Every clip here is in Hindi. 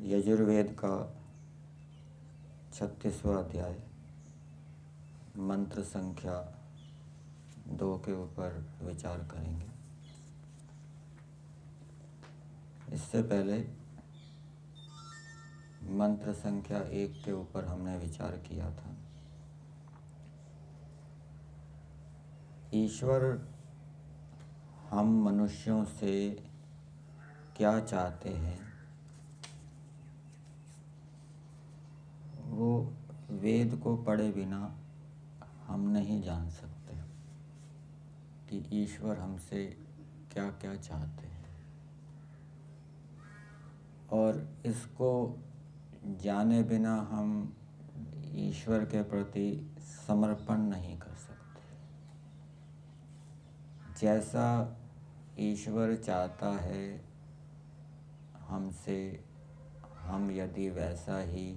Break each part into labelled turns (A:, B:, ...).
A: यजुर्वेद का 36वां अध्याय मंत्र संख्या 2 के ऊपर विचार करेंगे। इससे पहले मंत्र संख्या 1 के ऊपर हमने विचार किया था। ईश्वर हम मनुष्यों से क्या चाहते हैं वो वेद को पढ़े बिना हम नहीं जान सकते कि ईश्वर हमसे क्या क्या चाहते हैं, और इसको जाने बिना हम ईश्वर के प्रति समर्पण नहीं कर सकते। जैसा ईश्वर चाहता है हमसे, हम यदि वैसा ही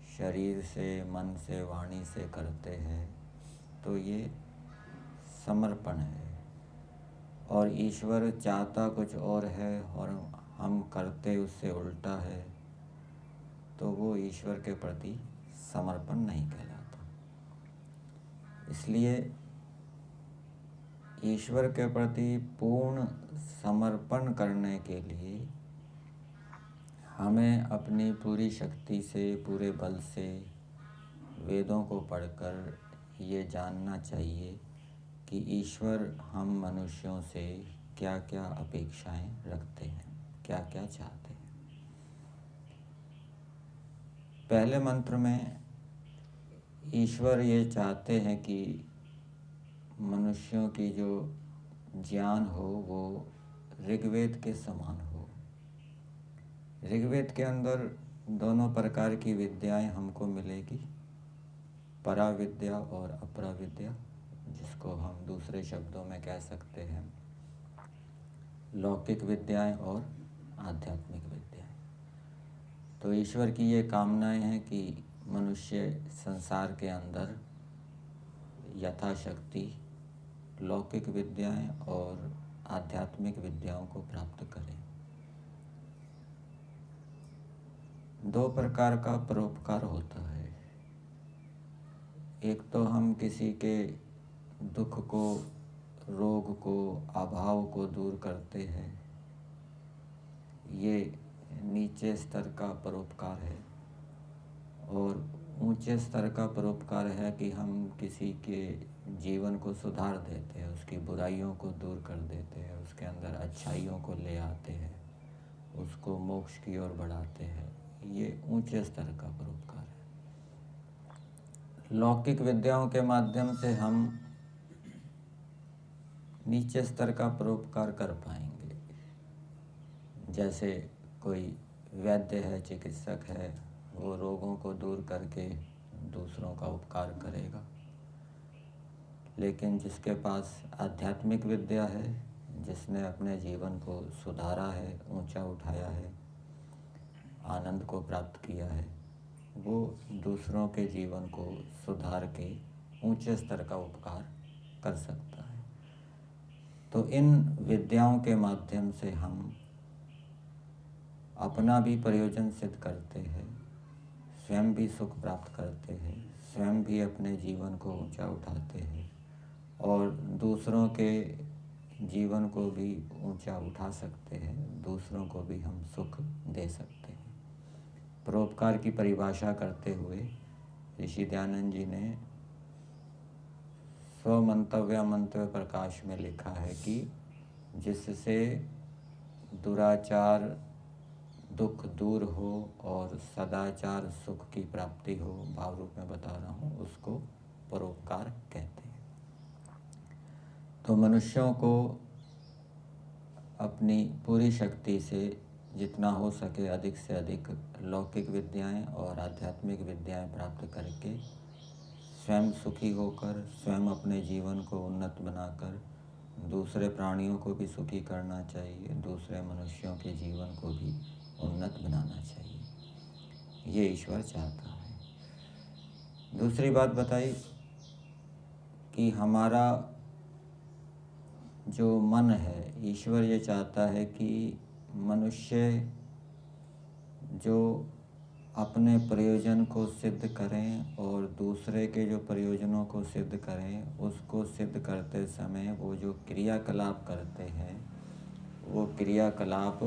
A: शरीर से, मन से, वाणी से करते हैं तो ये समर्पण है। और ईश्वर चाहता कुछ और है और हम करते उससे उल्टा है तो वो ईश्वर के प्रति समर्पण नहीं कहलाता। इसलिए ईश्वर के प्रति पूर्ण समर्पण करने के लिए हमें अपनी पूरी शक्ति से, पूरे बल से वेदों को पढ़कर ये जानना चाहिए कि ईश्वर हम मनुष्यों से क्या क्या अपेक्षाएं रखते हैं, क्या क्या चाहते हैं। पहले मंत्र में ईश्वर ये चाहते हैं कि मनुष्यों की जो ज्ञान हो वो ऋग्वेद के समान हो। ऋग्वेद के अंदर दोनों प्रकार की विद्याएं हमको मिलेगी, परा विद्या और अपरा विद्या, जिसको हम दूसरे शब्दों में कह सकते हैं लौकिक विद्याएं और आध्यात्मिक विद्याएं। तो ईश्वर की ये कामनाएं हैं कि मनुष्य संसार के अंदर यथाशक्ति लौकिक विद्याएं और आध्यात्मिक विद्याओं को प्राप्त करें। दो प्रकार का परोपकार होता है। एक तो हम किसी के दुख को, रोग को, अभाव को दूर करते हैं, ये नीचे स्तर का परोपकार है। और ऊंचे स्तर का परोपकार है कि हम किसी के जीवन को सुधार देते हैं, उसकी बुराइयों को दूर कर देते हैं, उसके अंदर अच्छाइयों को ले आते हैं, उसको मोक्ष की ओर बढ़ाते हैं। ये ऊंचे स्तर का परोपकार है। लौकिक विद्याओं के माध्यम से हम नीचे स्तर का परोपकार कर पाएंगे। जैसे कोई वैद्य है, चिकित्सक है, वो रोगों को दूर करके दूसरों का उपकार करेगा। लेकिन जिसके पास आध्यात्मिक विद्या है, जिसने अपने जीवन को सुधारा है, ऊंचा उठाया है, आनंद को प्राप्त किया है, वो दूसरों के जीवन को सुधार के ऊंचे स्तर का उपकार कर सकता है। तो इन विद्याओं के माध्यम से हम अपना भी प्रयोजन सिद्ध करते हैं, स्वयं भी सुख प्राप्त करते हैं, स्वयं भी अपने जीवन को ऊंचा उठाते हैं और दूसरों के जीवन को भी ऊंचा उठा सकते हैं, दूसरों को भी हम सुख दे सकते हैं। परोपकार की परिभाषा करते हुए ऋषि दयानंद जी ने स्वमंतव्य मंतव्य प्रकाश में लिखा है कि जिससे दुराचार दुख दूर हो और सदाचार सुख की प्राप्ति हो, भाव रूप में बता रहा हूँ, उसको परोपकार कहते हैं। तो मनुष्यों को अपनी पूरी शक्ति से जितना हो सके अधिक से अधिक लौकिक विद्याएं और आध्यात्मिक विद्याएं प्राप्त करके स्वयं सुखी होकर, स्वयं अपने जीवन को उन्नत बनाकर दूसरे प्राणियों को भी सुखी करना चाहिए, दूसरे मनुष्यों के जीवन को भी उन्नत बनाना चाहिए। ये ईश्वर चाहता है। दूसरी बात बताई कि हमारा जो मन है, ईश्वर ये चाहता है कि मनुष्य जो अपने प्रयोजन को सिद्ध करें और दूसरे के जो प्रयोजनों को सिद्ध करें, उसको सिद्ध करते समय वो जो क्रियाकलाप करते हैं, वो क्रियाकलाप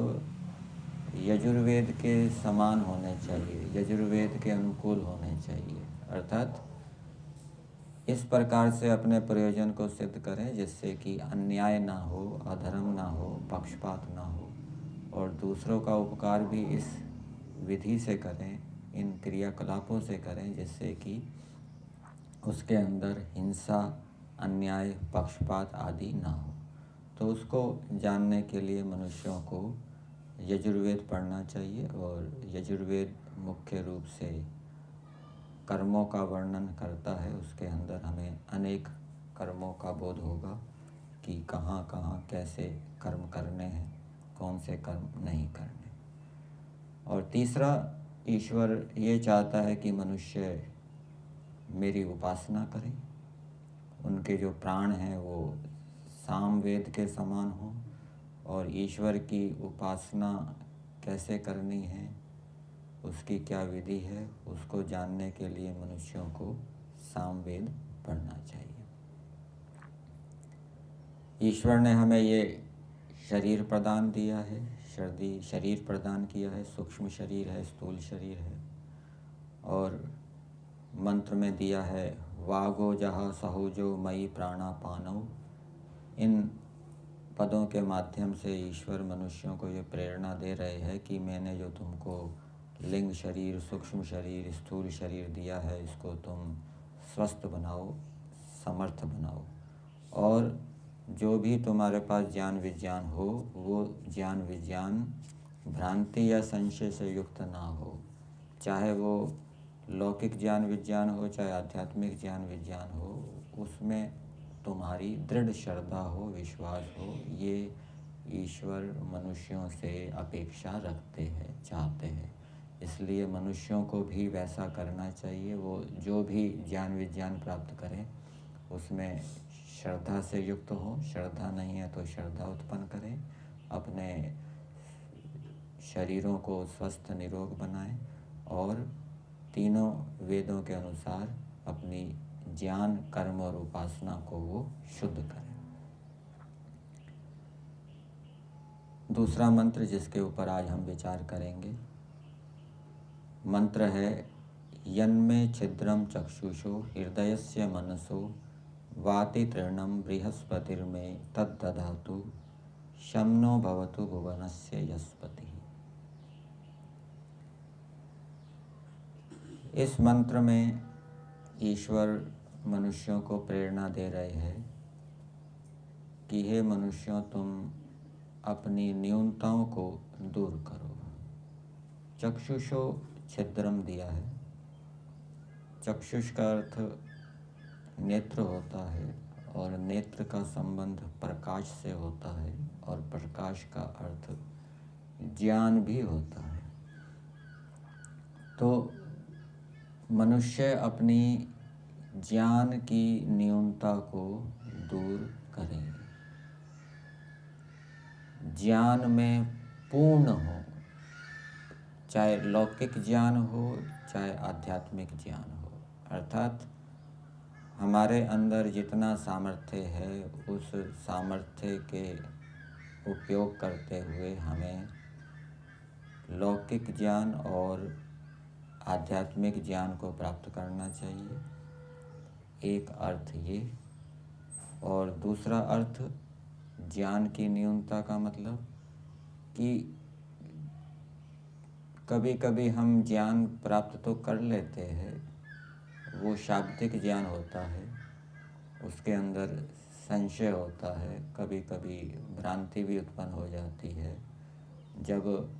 A: यजुर्वेद के समान होने चाहिए, यजुर्वेद के अनुकूल होने चाहिए। अर्थात इस प्रकार से अपने प्रयोजन को सिद्ध करें जिससे कि अन्याय ना हो, अधर्म ना हो, पक्षपात ना हो, और दूसरों का उपकार भी इस विधि से करें, इन क्रियाकलापों से करें जिससे कि उसके अंदर हिंसा, अन्याय, पक्षपात आदि ना हो। तो उसको जानने के लिए मनुष्यों को यजुर्वेद पढ़ना चाहिए। और यजुर्वेद मुख्य रूप से कर्मों का वर्णन करता है। उसके अंदर हमें अनेक कर्मों का बोध होगा कि कहाँ कहाँ कैसे कर्म करने हैं, कौन से कर्म नहीं करने। और तीसरा, ईश्वर ये चाहता है कि मनुष्य मेरी उपासना करें, उनके जो प्राण हैं वो सामवेद के समान हों। और ईश्वर की उपासना कैसे करनी है, उसकी क्या विधि है, उसको जानने के लिए मनुष्यों को सामवेद पढ़ना चाहिए। ईश्वर ने हमें ये शरीर प्रदान दिया है, शरीर प्रदान किया है, सूक्ष्म शरीर है, स्थूल शरीर है। और मंत्र में दिया है वागो जहा सहुजो मई प्राणापानौ। इन पदों के माध्यम से ईश्वर मनुष्यों को ये प्रेरणा दे रहे हैं कि मैंने जो तुमको लिंग शरीर, सूक्ष्म शरीर, स्थूल शरीर दिया है, इसको तुम स्वस्थ बनाओ, समर्थ बनाओ। और जो भी तुम्हारे पास ज्ञान विज्ञान हो, वो ज्ञान विज्ञान भ्रांति या संशय से युक्त ना हो। चाहे वो लौकिक ज्ञान विज्ञान हो, चाहे आध्यात्मिक ज्ञान विज्ञान हो, उसमें तुम्हारी दृढ़ श्रद्धा हो, विश्वास हो। ये ईश्वर मनुष्यों से अपेक्षा रखते हैं, चाहते हैं। इसलिए मनुष्यों को भी वैसा करना चाहिए। वो जो भी ज्ञान विज्ञान प्राप्त करें उसमें श्रद्धा से युक्त हो। श्रद्धा नहीं है तो श्रद्धा उत्पन्न करें, अपने शरीरों को स्वस्थ निरोग बनाएं और तीनों वेदों के अनुसार अपनी ज्ञान, कर्म और उपासना को वो शुद्ध करें। दूसरा मंत्र जिसके ऊपर आज हम विचार करेंगे, मंत्र है यन्मे छिद्रम चक्षुषो हृदयस्य मनसो वाति तृणम बृहस्पतिर्मे तद्दधातु शं नो भवतु भुवनस्य यस्पति। इस मंत्र में ईश्वर मनुष्यों को प्रेरणा दे रहे हैं कि हे मनुष्यों, तुम अपनी न्यूनताओं को दूर करो। चक्षुषो छिद्रम दिया है। चक्षुष का अर्थ नेत्र होता है और नेत्र का संबंध प्रकाश से होता है और प्रकाश का अर्थ ज्ञान भी होता है। तो मनुष्य अपनी ज्ञान की न्यूनता को दूर करेंगे, ज्ञान में पूर्ण हो, चाहे लौकिक ज्ञान हो, चाहे आध्यात्मिक ज्ञान हो। अर्थात हमारे अंदर जितना सामर्थ्य है, उस सामर्थ्य के उपयोग करते हुए हमें लौकिक ज्ञान और आध्यात्मिक ज्ञान को प्राप्त करना चाहिए। एक अर्थ ये। और दूसरा अर्थ, ज्ञान की न्यूनता का मतलब कि कभी कभी हम ज्ञान प्राप्त तो कर लेते हैं, वो शाब्दिक ज्ञान होता है, उसके अंदर संशय होता है, कभी कभी भ्रांति भी उत्पन्न हो जाती है। जब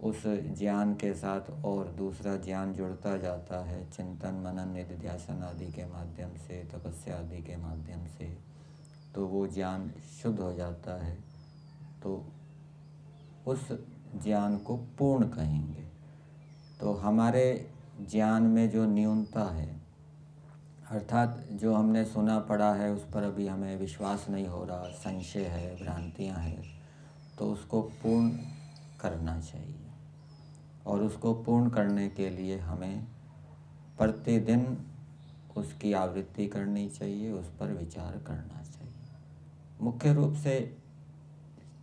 A: उस ज्ञान के साथ और दूसरा ज्ञान जुड़ता जाता है, चिंतन, मनन, निधिध्यासन आदि के माध्यम से, तपस्या आदि के माध्यम से, तो वो ज्ञान शुद्ध हो जाता है। तो उस ज्ञान को पूर्ण कहेंगे। तो हमारे ज्ञान में जो न्यूनता है, अर्थात जो हमने सुना पढ़ा है उस पर अभी हमें विश्वास नहीं हो रहा, संशय है, भ्रांतियाँ हैं, तो उसको पूर्ण करना चाहिए। और उसको पूर्ण करने के लिए हमें प्रतिदिन उसकी आवृत्ति करनी चाहिए, उस पर विचार करना चाहिए। मुख्य रूप से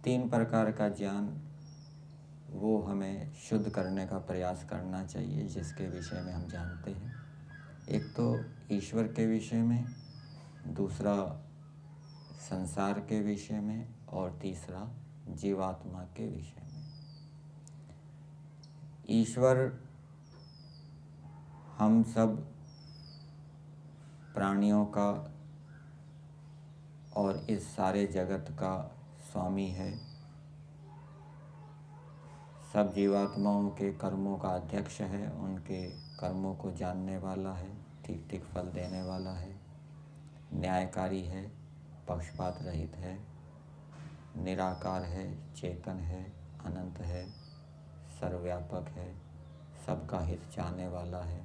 A: 3 प्रकार का ज्ञान वो हमें शुद्ध करने का प्रयास करना चाहिए, जिसके विषय में हम जानते हैं। एक तो ईश्वर के विषय में, दूसरा संसार के विषय में, और तीसरा जीवात्मा के विषय में। ईश्वर हम सब प्राणियों का और इस सारे जगत का स्वामी है, सब जीवात्माओं के कर्मों का अध्यक्ष है, उनके कर्मों को जानने वाला है, ठीक ठीक फल देने वाला है, न्यायकारी है, पक्षपात रहित है, निराकार है, चेतन है, अनंत है, सर्वव्यापक है, सबका हित चाहने वाला है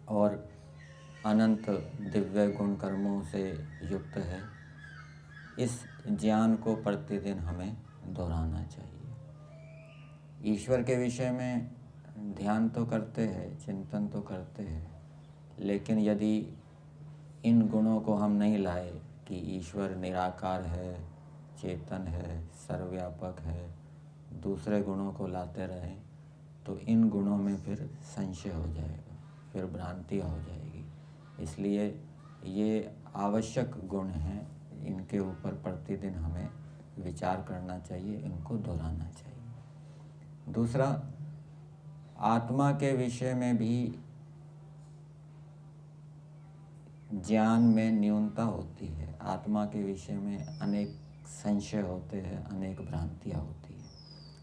A: और अनंत दिव्य गुण कर्मों से युक्त है। इस ज्ञान को प्रतिदिन हमें दोहराना चाहिए। ईश्वर के विषय में ध्यान तो करते हैं, चिंतन तो करते हैं, लेकिन यदि इन गुणों को हम नहीं लाए कि ईश्वर निराकार है, चेतन है, सर्वव्यापक है, दूसरे गुणों को लाते रहें तो इन गुणों में फिर संशय हो जाएगा, फिर भ्रांतियाँ हो जाएगी। इसलिए ये आवश्यक गुण हैं, इनके ऊपर प्रतिदिन हमें विचार करना चाहिए, इनको दोहराना चाहिए। दूसरा, आत्मा के विषय में भी ज्ञान में न्यूनता होती है। आत्मा के विषय में अनेक संशय होते हैं, अनेक भ्रांतियाँ होती हैं।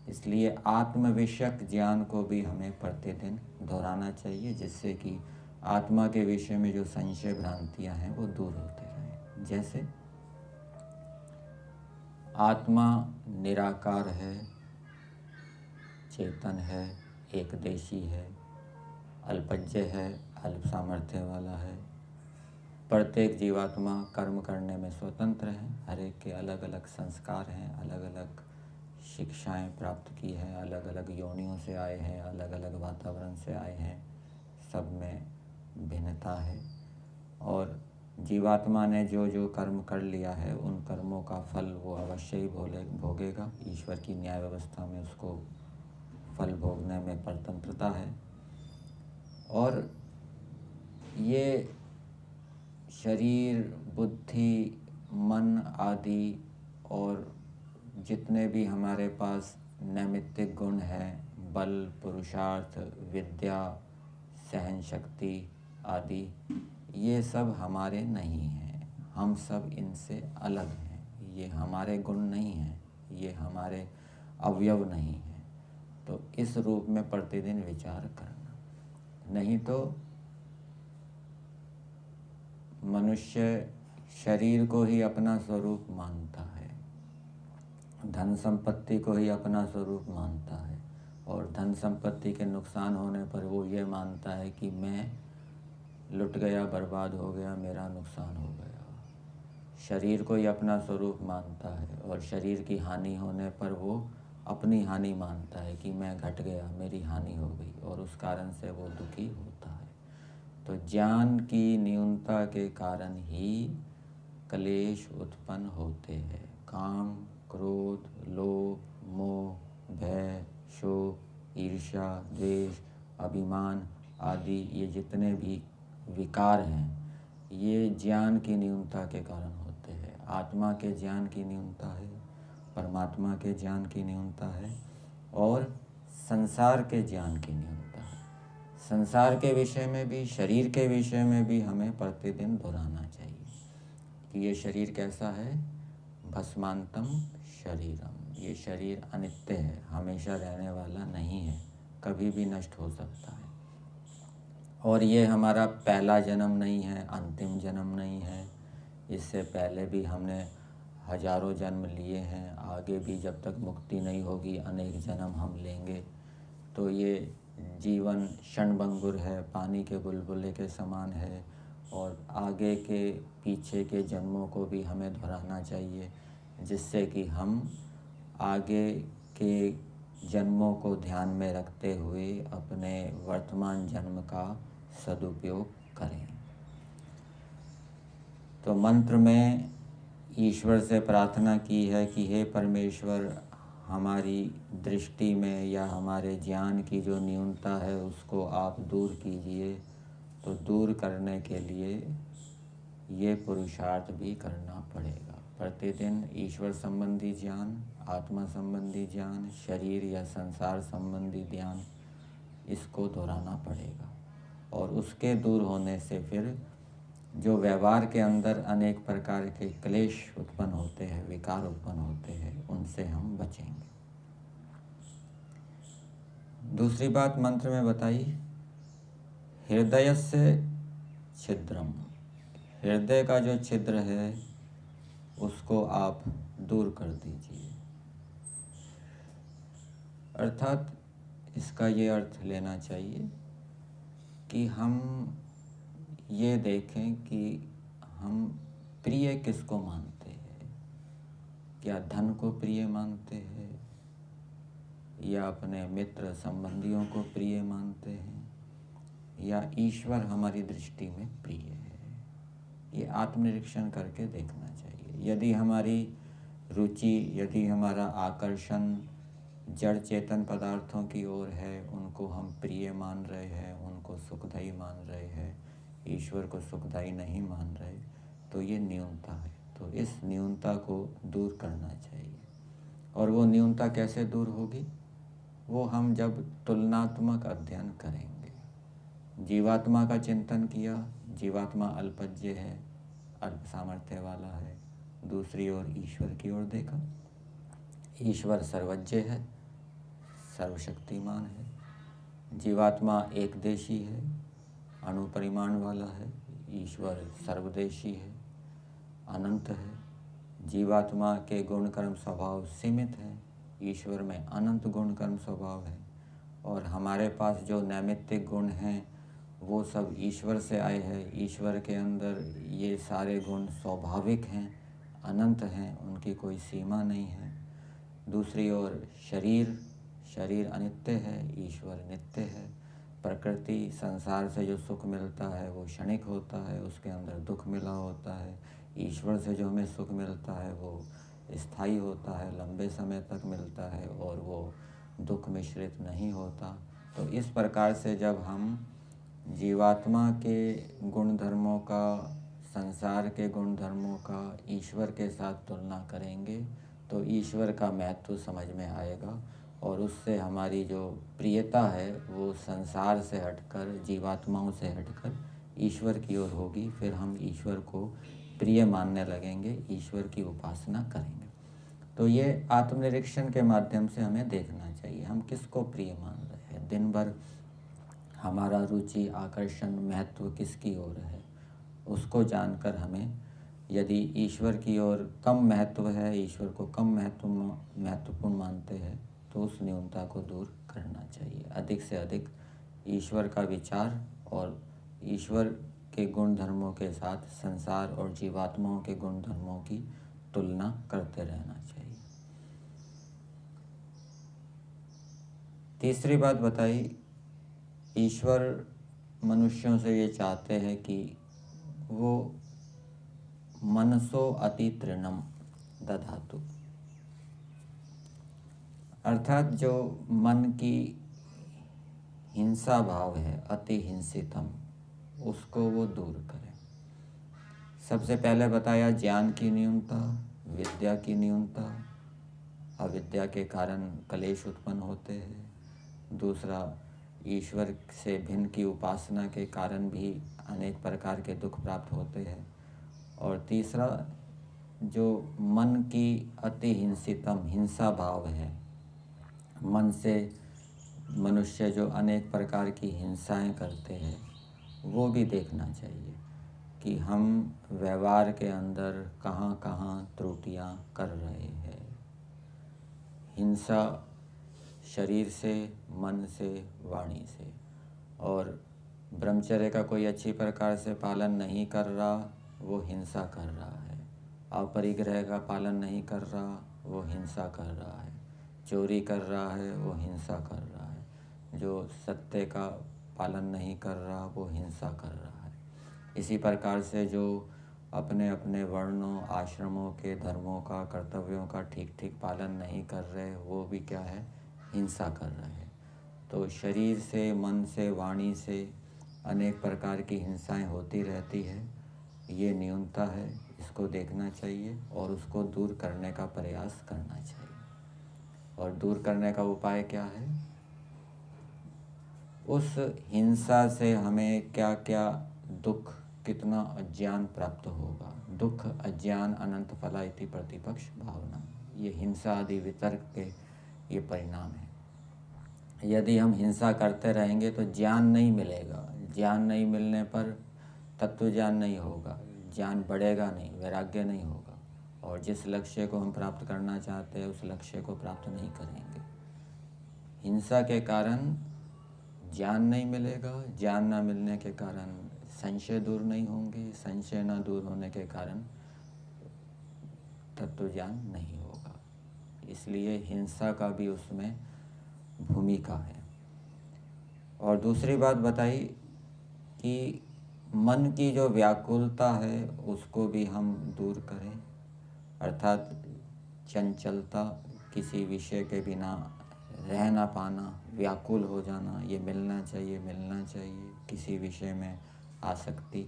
A: इसलिए आत्म विषयक ज्ञान को भी हमें प्रतिदिन दोहराना चाहिए, जिससे कि आत्मा के विषय में जो संशय भ्रांतियाँ हैं वो दूर होते रहें। जैसे आत्मा निराकार है, चेतन है, एकदेशी है, अल्पज्ञ है, अल्प सामर्थ्य वाला है। प्रत्येक जीवात्मा कर्म करने में स्वतंत्र है, हर एक के अलग अलग संस्कार हैं, अलग अलग शिक्षाएं प्राप्त की हैं, अलग अलग योनियों से आए हैं, अलग अलग वातावरण से आए हैं, सब में भिन्नता है। और जीवात्मा ने जो जो कर्म कर लिया है उन कर्मों का फल वो अवश्य ही भोगेगा। ईश्वर की न्याय व्यवस्था में उसको फल भोगने में स्वतंत्रता है। और ये शरीर, बुद्धि, मन आदि और जितने भी हमारे पास नैमित्तिक गुण हैं, बल, पुरुषार्थ, विद्या, सहन शक्ति आदि, ये सब हमारे नहीं हैं। हम सब इनसे अलग हैं। ये हमारे गुण नहीं हैं, ये हमारे अवयव नहीं हैं। तो इस रूप में प्रतिदिन विचार करना, नहीं तो मनुष्य शरीर को ही अपना स्वरूप मानता है, धन संपत्ति को ही अपना स्वरूप मानता है, और धन संपत्ति के नुकसान होने पर वो ये मानता है कि मैं लुट गया, बर्बाद हो गया, मेरा नुकसान हो गया। शरीर को ही अपना स्वरूप मानता है और शरीर की हानि होने पर वो अपनी हानि मानता है कि मैं घट गया, मेरी हानि हो गई, और उस कारण से वो दुखी होता है। तो ज्ञान की न्यूनता के कारण ही क्लेश उत्पन्न होते हैं। काम, क्रोध, लोभ, मोह, भय, शोक, ईर्ष्या, द्वेष, अभिमान आदि ये जितने भी विकार हैं, ये ज्ञान की न्यूनता के कारण होते हैं। आत्मा के ज्ञान की न्यूनता है, परमात्मा के ज्ञान की न्यूनता है, और संसार के ज्ञान की न्यूनता है। संसार के विषय में भी, शरीर के विषय में भी हमें प्रतिदिन दोहराना चाहिए कि ये शरीर कैसा है, भस्मांतम शरीरम। ये शरीर अनित्य है, हमेशा रहने वाला नहीं है, कभी भी नष्ट हो सकता है। और ये हमारा पहला जन्म नहीं है, अंतिम जन्म नहीं है। इससे पहले भी हमने हजारों जन्म लिए हैं, आगे भी जब तक मुक्ति नहीं होगी अनेक जन्म हम लेंगे। तो ये जीवन क्षणभंगुर है, पानी के बुलबुले के समान है, और आगे के पीछे के जन्मों को भी हमें दोहराना चाहिए, जिससे कि हम आगे के जन्मों को ध्यान में रखते हुए अपने वर्तमान जन्म का सदुपयोग करें। तो मंत्र में ईश्वर से प्रार्थना की है कि हे परमेश्वर, हमारी दृष्टि में या हमारे ज्ञान की जो न्यूनता है उसको आप दूर कीजिए। तो दूर करने के लिए ये पुरुषार्थ भी करना पड़ेगा। प्रतिदिन ईश्वर संबंधी ज्ञान, आत्मा संबंधी ज्ञान, शरीर या संसार संबंधी ज्ञान, इसको दोहराना पड़ेगा। और उसके दूर होने से फिर जो व्यवहार के अंदर अनेक प्रकार के क्लेश उत्पन्न होते हैं, विकार उत्पन्न होते हैं, उनसे हम बचेंगे। दूसरी बात मंत्र में बताई, हृदयस्य छिद्रम, हृदय का जो छिद्र है उसको आप दूर कर दीजिए। अर्थात इसका ये अर्थ लेना चाहिए कि हम ये देखें कि हम प्रिय किसको मानते हैं। क्या धन को प्रिय मानते हैं, या अपने मित्र संबंधियों को प्रिय मानते हैं, या ईश्वर हमारी दृष्टि में प्रिय है। ये आत्मनिरीक्षण करके देखना चाहिए। यदि हमारी रुचि, यदि हमारा आकर्षण जड़ चेतन पदार्थों की ओर है, उनको हम प्रिय मान रहे हैं, उनको सुखदायी मान रहे हैं, ईश्वर को सुखदायी नहीं मान रहे, तो ये न्यूनता है। तो इस न्यूनता को दूर करना चाहिए। और वो न्यूनता कैसे दूर होगी? वो हम जब तुलनात्मक अध्ययन करेंगे। जीवात्मा का चिंतन किया, जीवात्मा अल्पज्य है, अल्प सामर्थ्य वाला है। दूसरी ओर ईश्वर की ओर देखा, ईश्वर सर्वज्ञ है, सर्वशक्तिमान है। जीवात्मा एकदेशी है, अणुपरिमाण वाला है। ईश्वर सर्वदेशी है, अनंत है। जीवात्मा के गुण कर्म स्वभाव सीमित है, ईश्वर में अनंत गुण कर्म स्वभाव है। और हमारे पास जो नैमित्तिक गुण हैं वो सब ईश्वर से आए हैं। ईश्वर के अंदर ये सारे गुण स्वाभाविक हैं, अनंत हैं, उनकी कोई सीमा नहीं है। दूसरी ओर शरीर अनित्य है, ईश्वर नित्य है। प्रकृति, संसार से जो सुख मिलता है वो क्षणिक होता है, उसके अंदर दुख मिला होता है। ईश्वर से जो हमें सुख मिलता है वो स्थायी होता है, लंबे समय तक मिलता है, और वो दुख मिश्रित नहीं होता। तो इस प्रकार से जब हम जीवात्मा के गुण धर्मों का, संसार के गुण धर्मों का ईश्वर के साथ तुलना करेंगे तो ईश्वर का महत्व समझ में आएगा। और उससे हमारी जो प्रियता है वो संसार से हटकर, जीवात्माओं से हटकर ईश्वर की ओर होगी। फिर हम ईश्वर को प्रिय मानने लगेंगे, ईश्वर की उपासना करेंगे। तो ये आत्मनिरीक्षण के माध्यम से हमें देखना चाहिए हम किसको प्रिय मान रहे हैं। दिन भर हमारा रुचि, आकर्षण, महत्व किसकी ओर है, उसको जानकर हमें, यदि ईश्वर की ओर कम महत्व है, ईश्वर को कम महत्वपूर्ण मानते हैं, तो उस न्यूनता को दूर करना चाहिए। अधिक से अधिक ईश्वर का विचार और ईश्वर के गुण धर्मों के साथ संसार और जीवात्माओं के गुण धर्मों की तुलना करते रहना चाहिए। तीसरी बात बताई, ईश्वर मनुष्यों से ये चाहते हैं कि वो मनसो अति तृणम दधातु, अर्थात जो मन की हिंसा भाव है, अति हिंसितम, उसको वो दूर करें। सबसे पहले बताया ज्ञान की न्यूनता, विद्या की न्यूनता, अविद्या के कारण कलेश उत्पन्न होते हैं। दूसरा, ईश्वर से भिन्न की उपासना के कारण भी अनेक प्रकार के दुख प्राप्त होते हैं। और तीसरा, जो मन की अति हिंसितम, हिंसा भाव है, मन से मनुष्य जो अनेक प्रकार की हिंसाएं करते हैं, वो भी देखना चाहिए कि हम व्यवहार के अंदर कहाँ कहाँ त्रुटियां कर रहे हैं। हिंसा शरीर से, मन से, वाणी से। और ब्रह्मचर्य का कोई अच्छी प्रकार से पालन नहीं कर रहा, वो हिंसा कर रहा है। अपरिग्रह का पालन नहीं कर रहा, वो हिंसा कर रहा है। चोरी कर रहा है वो हिंसा कर रहा है, जो सत्य का पालन नहीं कर रहा वो हिंसा कर रहा है। इसी प्रकार से जो अपने अपने वर्णों, आश्रमों के धर्मों का, कर्तव्यों का ठीक ठीक पालन नहीं कर रहे, वो भी क्या है, हिंसा कर रहे हैं। तो शरीर से, मन से, वाणी से अनेक प्रकार की हिंसाएं होती रहती है। ये न्यूनता है, इसको देखना चाहिए और उसको दूर करने का प्रयास करना चाहिए। और दूर करने का उपाय क्या है? उस हिंसा से हमें क्या क्या दुख, कितना अज्ञान प्राप्त होगा। दुख अज्ञान अनंत फला इति प्रतिपक्ष भावना, ये हिंसा आदि वितर्क के ये परिणाम है। यदि हम हिंसा करते रहेंगे तो ज्ञान नहीं मिलेगा। ज्ञान नहीं मिलने पर तत्व ज्ञान नहीं होगा, ज्ञान बढ़ेगा नहीं, वैराग्य नहीं होगा, और जिस लक्ष्य को हम प्राप्त करना चाहते हैं उस लक्ष्य को प्राप्त नहीं करेंगे। हिंसा के कारण ज्ञान नहीं मिलेगा, ज्ञान ना मिलने के कारण संशय दूर नहीं होंगे, संशय ना दूर होने के कारण तत्व ज्ञान नहीं होगा। इसलिए हिंसा का भी उसमें भूमिका है। और दूसरी बात बताई कि मन की जो व्याकुलता है उसको भी हम दूर करें, अर्थात चंचलता, किसी विषय के बिना रह ना पाना, व्याकुल हो जाना, ये मिलना चाहिए मिलना चाहिए, किसी विषय में आसक्ति,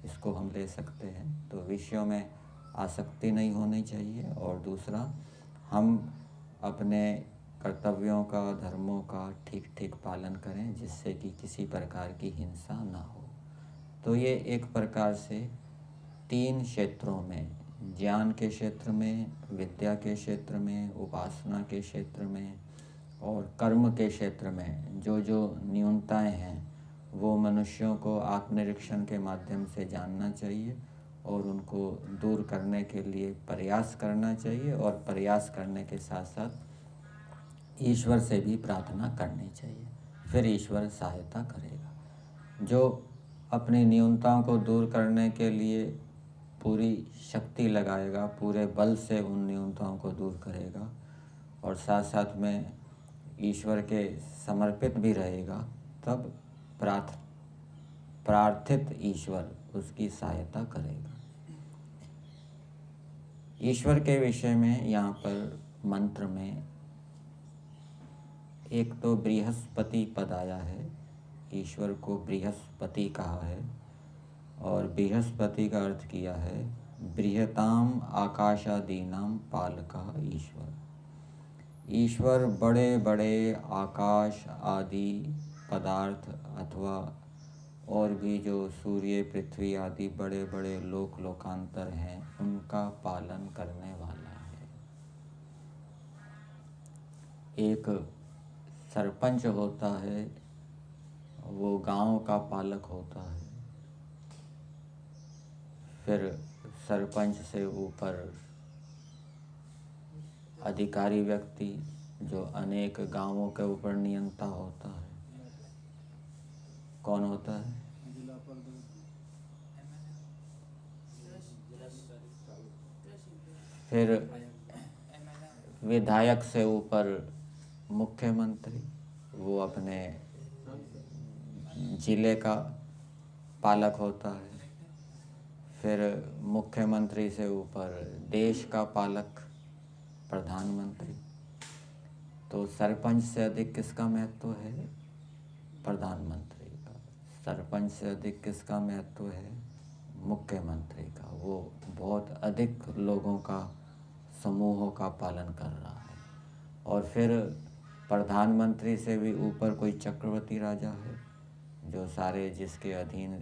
A: इसको हम ले सकते हैं। तो विषयों में आसक्ति नहीं होनी चाहिए। और दूसरा, हम अपने कर्तव्यों का, धर्मों का ठीक ठीक पालन करें, जिससे कि किसी प्रकार की हिंसा ना हो। तो ये एक प्रकार से 3 क्षेत्रों में, ज्ञान के क्षेत्र में, विद्या के क्षेत्र में, उपासना के क्षेत्र में और कर्म के क्षेत्र में जो जो न्यूनताएं हैं वो मनुष्यों को आत्मनिरीक्षण के माध्यम से जानना चाहिए और उनको दूर करने के लिए प्रयास करना चाहिए। और प्रयास करने के साथ साथ ईश्वर से भी प्रार्थना करनी चाहिए, फिर ईश्वर सहायता करेगा। जो अपनी न्यूनताओं को दूर करने के लिए पूरी शक्ति लगाएगा, पूरे बल से उन न्यूनताओं को दूर करेगा और साथ साथ में ईश्वर के समर्पित भी रहेगा, तब प्रार्थित ईश्वर उसकी सहायता करेगा। ईश्वर के विषय में यहाँ पर मंत्र में एक तो बृहस्पति पद आया है, ईश्वर को बृहस्पति कहा है, और बृहस्पति का अर्थ किया है बृहताम आकाशादीनाम पालका ईश्वर। ईश्वर बड़े बड़े आकाश आदि पदार्थ अथवा और भी जो सूर्य, पृथ्वी आदि बड़े बड़े लोकांतर हैं उनका पालन करने वाला है। एक सरपंच होता है, वो गांव का पालक होता है। फिर सरपंच से ऊपर अधिकारी व्यक्ति जो अनेक गांवों के ऊपर नियंता होता है, कौन होता है? फिर विधायक से ऊपर मुख्यमंत्री, वो अपने जिले का पालक होता है। फिर मुख्यमंत्री से ऊपर देश का पालक प्रधानमंत्री। तो सरपंच से अधिक किसका महत्व है? प्रधानमंत्री का। सरपंच से अधिक किसका महत्व है? मुख्यमंत्री का। वो बहुत अधिक लोगों का, समूहों का पालन कर रहा है। और फिर प्रधानमंत्री से भी ऊपर कोई चक्रवर्ती राजा है जो सारे, जिसके अधीन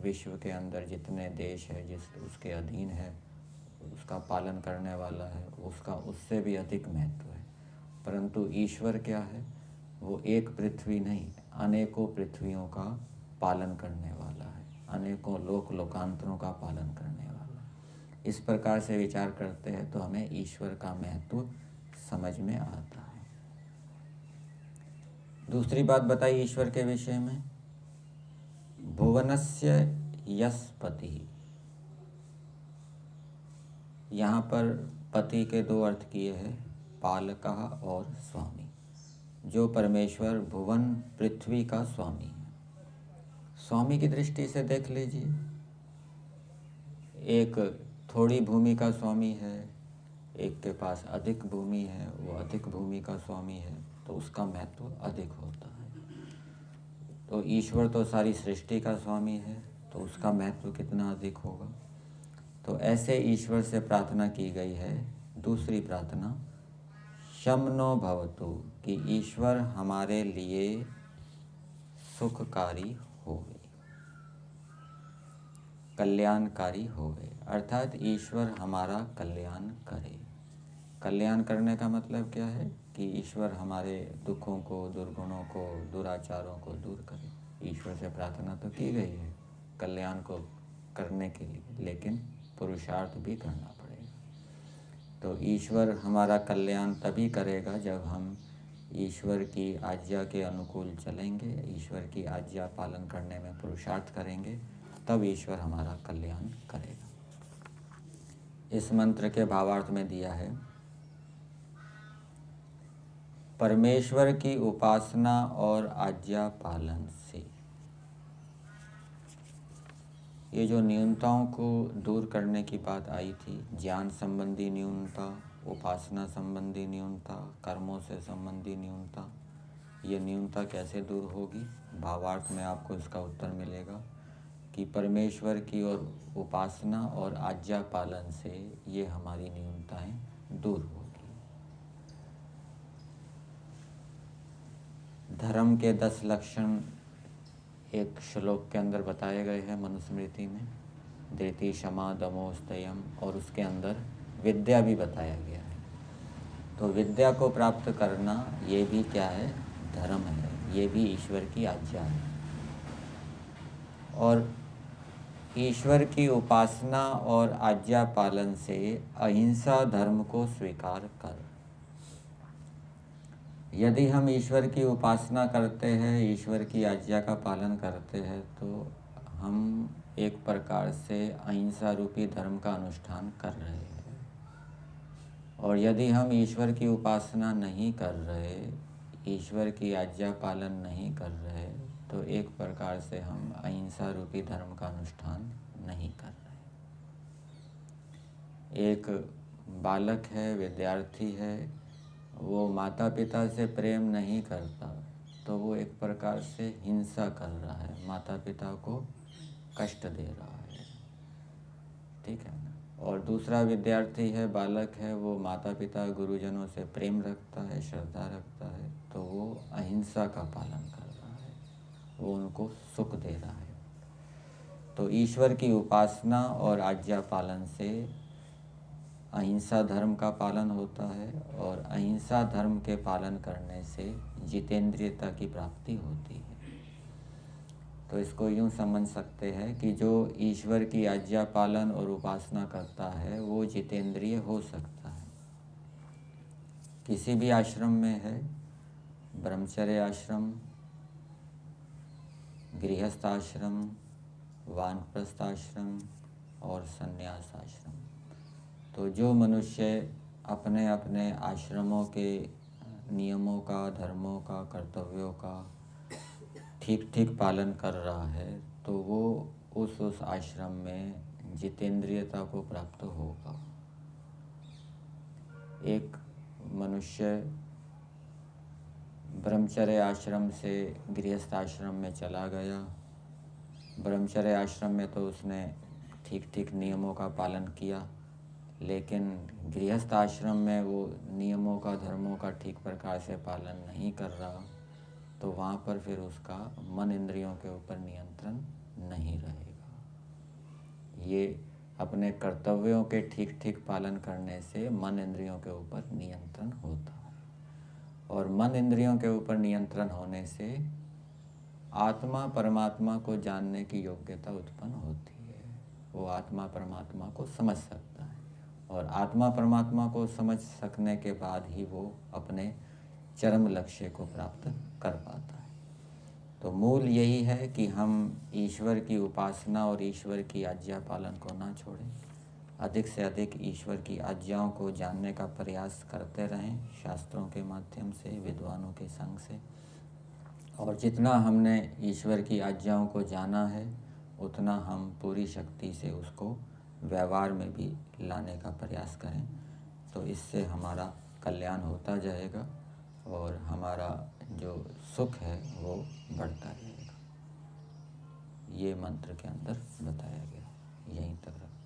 A: विश्व के अंदर जितने देश है जिस उसके अधीन है, उसका पालन करने वाला है, उसका उससे भी अधिक महत्व है। परंतु ईश्वर क्या है? वो एक पृथ्वी नहीं, अनेकों पृथ्वियों का पालन करने वाला है, अनेकों लोकांतरों का पालन करने वाला है। इस प्रकार से विचार करते हैं तो हमें ईश्वर का महत्व समझ में आता है। दूसरी बात बताइए ईश्वर के विषय में, भुवनस्य यस पति। यहाँ पर पति के 2 अर्थ किए हैं, पालकः और स्वामी। जो परमेश्वर भुवन पृथ्वी का स्वामी है। स्वामी की दृष्टि से देख लीजिए, एक थोड़ी भूमि का स्वामी है, एक के पास अधिक भूमि है, वो अधिक भूमि का स्वामी है, तो उसका महत्व अधिक होता है। तो ईश्वर तो सारी सृष्टि का स्वामी है, तो उसका महत्व कितना अधिक होगा। तो ऐसे ईश्वर से प्रार्थना की गई है। दूसरी प्रार्थना शम नो भवतु, कि ईश्वर हमारे लिए सुखकारी होवे, कल्याणकारी होवे, अर्थात ईश्वर हमारा कल्याण करे। कल्याण करने का मतलब क्या है कि ईश्वर हमारे दुखों को, दुर्गुणों को, दुराचारों को दूर करे। ईश्वर से प्रार्थना तो की गई है कल्याण को करने के लिए, लेकिन पुरुषार्थ भी करना पड़ेगा। तो ईश्वर हमारा कल्याण तभी करेगा जब हम ईश्वर की आज्ञा के अनुकूल चलेंगे, ईश्वर की आज्ञा पालन करने में पुरुषार्थ करेंगे, तब ईश्वर हमारा कल्याण करेगा। इस मंत्र के भावार्थ में दिया है, परमेश्वर की उपासना और आज्ञा पालन से। ये जो न्यूनताओं को दूर करने की बात आई थी, ज्ञान संबंधी न्यूनता, उपासना संबंधी न्यूनता, कर्मों से संबंधी न्यूनता, ये न्यूनता कैसे दूर होगी। भावार्थ में आपको इसका उत्तर मिलेगा कि परमेश्वर की और उपासना और आज्ञा पालन से ये हमारी न्यूनताएं दूर होगी। धर्म के 10 लक्षण एक श्लोक के अंदर बताए गए हैं मनुस्मृति में, धृति, क्षमा, दमो, स्तयम, और उसके अंदर विद्या भी बताया गया है। तो विद्या को प्राप्त करना ये भी क्या है, धर्म है, ये भी ईश्वर की आज्ञा है। और ईश्वर की उपासना और आज्ञा पालन से अहिंसा धर्म को स्वीकार कर। यदि हम ईश्वर की उपासना करते हैं, ईश्वर की आज्ञा का पालन करते हैं, तो हम एक प्रकार से अहिंसा रूपी धर्म का अनुष्ठान कर रहे हैं। और यदि हम ईश्वर की उपासना नहीं कर रहे, ईश्वर की आज्ञा पालन नहीं कर रहे, तो एक प्रकार से हम अहिंसा रूपी धर्म का अनुष्ठान नहीं कर रहे। एक बालक है, विद्यार्थी है, वो माता पिता से प्रेम नहीं करता, तो वो एक प्रकार से हिंसा कर रहा है, माता पिता को कष्ट दे रहा है, ठीक है ना। और दूसरा विद्यार्थी है, बालक है, वो माता पिता गुरुजनों से प्रेम रखता है, श्रद्धा रखता है, तो वो अहिंसा का पालन कर रहा है, वो उनको सुख दे रहा है। तो ईश्वर की उपासना और आज्ञा पालन से अहिंसा धर्म का पालन होता है, और अहिंसा धर्म के पालन करने से जितेंद्रियता की प्राप्ति होती है। तो इसको यूँ समझ सकते हैं कि जो ईश्वर की आज्ञा पालन और उपासना करता है वो जितेंद्रिय हो सकता है। किसी भी आश्रम में है, ब्रह्मचर्य आश्रम, गृहस्थ आश्रम, वानप्रस्थ आश्रम और संन्यास आश्रम। तो जो मनुष्य अपने अपने आश्रमों के नियमों का, धर्मों का, कर्तव्यों का ठीक ठीक पालन कर रहा है, तो वो उस आश्रम में जितेंद्रियता को प्राप्त होगा। एक मनुष्य ब्रह्मचर्य आश्रम से गृहस्थ आश्रम में चला गया। ब्रह्मचर्य आश्रम में तो उसने ठीक ठीक नियमों का पालन किया, लेकिन गृहस्थ आश्रम में वो नियमों का, धर्मों का ठीक प्रकार से पालन नहीं कर रहा, तो वहाँ पर फिर उसका मन इंद्रियों के ऊपर नियंत्रण नहीं रहेगा। ये अपने कर्तव्यों के ठीक ठीक पालन करने से मन इंद्रियों के ऊपर नियंत्रण होता है, और मन इंद्रियों के ऊपर नियंत्रण होने से आत्मा परमात्मा को जानने की योग्यता उत्पन्न होती है। वो आत्मा परमात्मा को समझ सकता है, और आत्मा परमात्मा को समझ सकने के बाद ही वो अपने चरम लक्ष्य को प्राप्त कर पाता है। तो मूल यही है कि हम ईश्वर की उपासना और ईश्वर की आज्ञा पालन को ना छोड़ें, अधिक से अधिक ईश्वर की आज्ञाओं को जानने का प्रयास करते रहें, शास्त्रों के माध्यम से, विद्वानों के संग से। और जितना हमने ईश्वर की आज्ञाओं को जाना है, उतना हम पूरी शक्ति से उसको व्यवहार में भी लाने का प्रयास करें। तो इससे हमारा कल्याण होता जाएगा और हमारा जो सुख है वो बढ़ता जाएगा। ये मंत्र के अंदर बताया गया। यहीं तक रखते हैं।